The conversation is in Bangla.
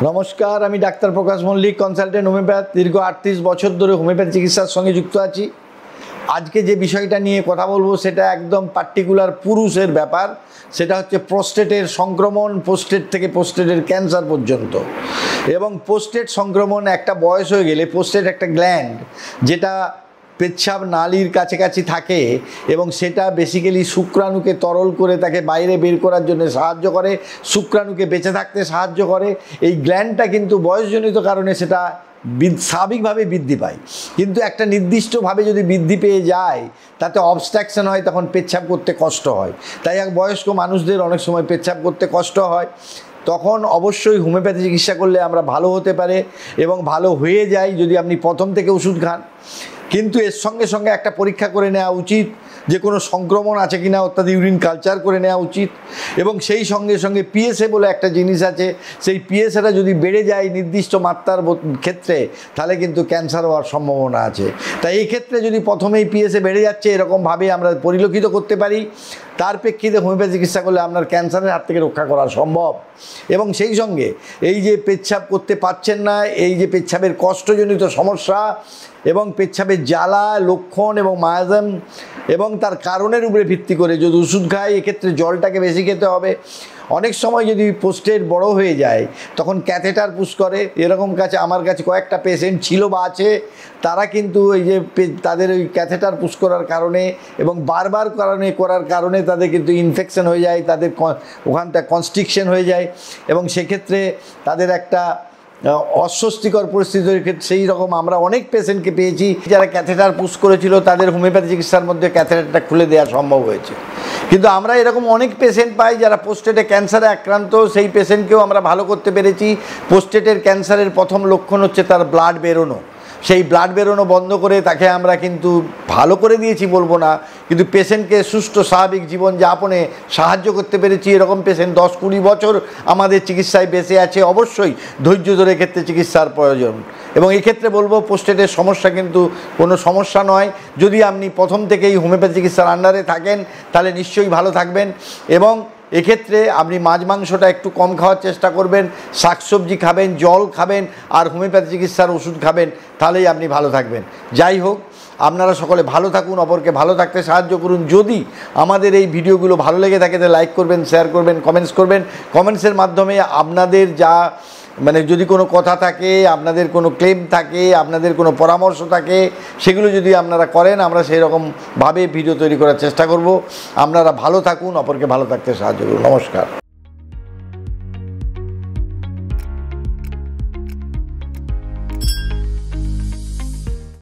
নমস্কার, আমি ডাক্তার প্রকাশ মল্লিক, কনসালটেন্ট হোমিওপ্যাথ। দীর্ঘ 38 বছর ধরে হোমিওপ্যাথি চিকিৎসার সঙ্গে যুক্ত আছি। আজকে যে বিষয়টা নিয়ে কথা বলবো সেটা একদম পার্টিকুলার পুরুষের ব্যাপার। সেটা হচ্ছে প্রোস্টেটের সংক্রমণ, প্রোস্টেট থেকে প্রোস্টেটের ক্যান্সার পর্যন্ত। এবং প্রোস্টেট সংক্রমণ একটা বয়স হয়ে গেলে, প্রোস্টেট একটা গ্ল্যান্ড যেটা পেচ্ছাব নালীর কাছাকাছি থাকে এবং সেটা বেসিক্যালি শুক্রাণুকে তরল করে তাকে বাইরে বের করার জন্য সাহায্য করে, শুক্রাণুকে বেঁচে থাকতে সাহায্য করে। এই গ্ল্যান্ডটা কিন্তু বয়সজনিত কারণে সেটা স্বাভাবিকভাবে বৃদ্ধি পায়, কিন্তু একটা নির্দিষ্টভাবে যদি বৃদ্ধি পেয়ে যায় তাতে অবস্ট্রাকশন হয়, তখন পেচ্ছাব করতে কষ্ট হয়। তাই এক বয়স্ক মানুষদের অনেক সময় পেচ্ছাব করতে কষ্ট হয়, তখন অবশ্যই হোমিওপ্যাথি চিকিৎসা করলে আমরা ভালো হতে পারে এবং ভালো হয়ে যায় যদি আপনি প্রথম থেকে ওষুধ খান। কিন্তু এর সঙ্গে সঙ্গে একটা পরীক্ষা করে নেওয়া উচিত যে কোনো সংক্রমণ আছে কিনা, অর্থাৎ ইউরিন কালচার করে নেওয়া উচিত। এবং সেই সঙ্গে সঙ্গে পিএসএ বলে একটা জিনিস আছে, সেই পিএসএটা যদি বেড়ে যায় নির্দিষ্ট মাত্রার ক্ষেত্রে তাহলে কিন্তু ক্যান্সার হওয়ার সম্ভাবনা আছে। তাই এই ক্ষেত্রে যদি প্রথমেই পিএসএ বেড়ে যাচ্ছে এরকমভাবে আমরা পরিলক্ষিত করতে পারি, তার প্রেক্ষিতে হোমিওপ্যাথি চিকিৎসা করলে আপনার ক্যান্সারের হাত থেকে রক্ষা করা সম্ভব। এবং সেই সঙ্গে এই যে পেচ্ছাব করতে পারছেন না, এই যে পেচ্ছাবের কষ্টজনিত সমস্যা এবং পেচ্ছাবের জ্বালা লক্ষণ এবং মায়াজম এবং তার কারণের উপরে ভিত্তি করে যদি ওষুধ খায়, এক্ষেত্রে জলটাকে বেশি খেতে হবে। অনেক সময় যদি প্রোস্টেট বড় হয়ে যায় তখন ক্যাথেটার পুশ করে। এরকম আমার কাছে কয়েকটা পেশেন্ট ছিল বা আছে, তারা কিন্তু এই যে তাদের ওই ক্যাথেটার পুশ করার কারণে এবং বারবার করার কারণে তাদের কিন্তু ইনফেকশন হয়ে যায়, তাদের ওখানটা কনস্ট্রিকশন হয়ে যায় এবং সেক্ষেত্রে তাদের একটা অস্বস্তিকর পরিস্থিতির ক্ষেত্রে সেই রকম আমরা অনেক পেশেন্টকে পেয়েছি যারা ক্যাথেটার পুশ করেছিল, তাদের হোমিওপ্যাথি চিকিৎসার মধ্যে ক্যাথেটারটা খুলে দেওয়া সম্ভব হয়েছে। কিন্তু আমরা এরকম অনেক পেশেন্ট পাই যারা প্রোস্টেটে ক্যান্সারে আক্রান্ত, সেই পেশেন্টকেও আমরা ভালো করতে পেরেছি। প্রোস্টেটের ক্যান্সারের প্রথম লক্ষণ হচ্ছে তার ব্লাড বেরোনো। সেই ব্লাড বেরোনো বন্ধ করে তাকে আমরা কিন্তু ভালো করে দিয়েছি বলবো না, কিন্তু পেশেন্টকে সুষ্ঠু স্বাভাবিক জীবনযাপনে সাহায্য করতে পেরেছি। এরকম পেশেন্ট 10-20 বছর আমাদের চিকিৎসায় বেঁচে আছে। অবশ্যই ধৈর্য ধরে ক্ষেত্রে চিকিৎসার প্রয়োজন। এবং এই ক্ষেত্রে বলবো প্রোস্টেটের সমস্যা কিন্তু কোনো সমস্যা নয়। যদি আপনি প্রথম থেকেই হোমিওপ্যাথি চিকিৎসার আন্ডারে থাকেন তাহলে নিশ্চয়ই ভালো থাকবেন। এবং এক্ষেত্রে আপনি মাছ মাংসটা একটু কম খাওয়ার চেষ্টা করবেন, শাকসবজি খাবেন, জল খাবেন আর হোমিওপ্যাথি চিকিৎসার ওষুধ খাবেন, তাহলেই আপনি ভালো থাকবেন। যাই হোক, আপনারা সকলে ভালো থাকুন, অপরকে ভালো থাকতে সাহায্য করুন। যদি আমাদের এই ভিডিওগুলো ভালো লেগে থাকে তাহলে লাইক করবেন, শেয়ার করবেন, কমেন্টস করবেন। কমেন্টসের মাধ্যমে আপনাদের যা যদি কোনো কথা থাকে, আপনাদের কোনো ক্লেম থাকে, আপনাদের কোনো পরামর্শ থাকে, সেগুলো যদি আপনারা করেন আমরা সেই রকমভাবে ভিডিও তৈরি করার চেষ্টা করব। আপনারা ভালো থাকুন, অপরকে ভালো থাকতে সাহায্য করুন। নমস্কার।